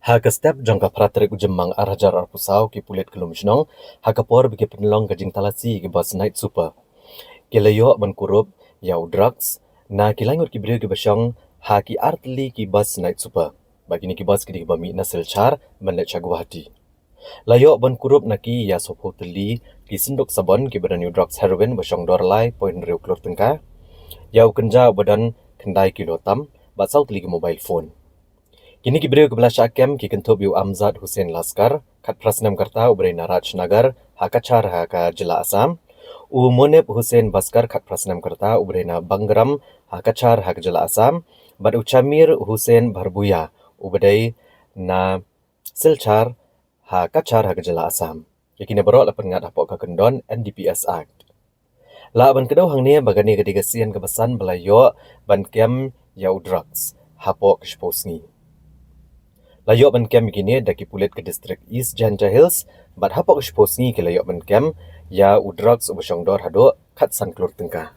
Haka step jangka praterik ujemang arajar arpusau ki pulet kelum shnong, haka por bagi penelong gajing talasi ki bas night super. Kilayo ban kurup yau drugs, na kilangur ki beriu ki basyong haki artli ki bas night super. Bagi ni ki bas ki bami nasil char bandat Guwahati. Layo ban kurup naki ya sopo teli ki sinduk sabon ki badan new drugs heroin basyong dorlai poin riu klur tengka. Yau kenja badan kendai kilotam, batsau teli ki mobile phone. Kini ki beriu ke belas Syakem ki kentub yu Amzad Hussein Laskar, kat Prasnam Karta ubrai Naraj Nagar, hakachar haka Jila Asam, u Monep Hussein Baskar kat Prasnam Karta ubrai na Banggram, hakachar haka Jila Asam, bad Uchamir Hussein Barbuya, ubrai na Silchar hakachar haka Jila Asam. Yakini berok lapan ngat hapok ka kendon NDPS Act. La ban kedau hang ni bagani kedigasian kebesan belayo ban kem yau drugs, hapok keshposngi. Layok ban kem kini daki pulit ke distrik East Janja Hills, bad hapok keshposngi ke layok ban kem ya u drugs u basyong dor hado kat san klur tengkah.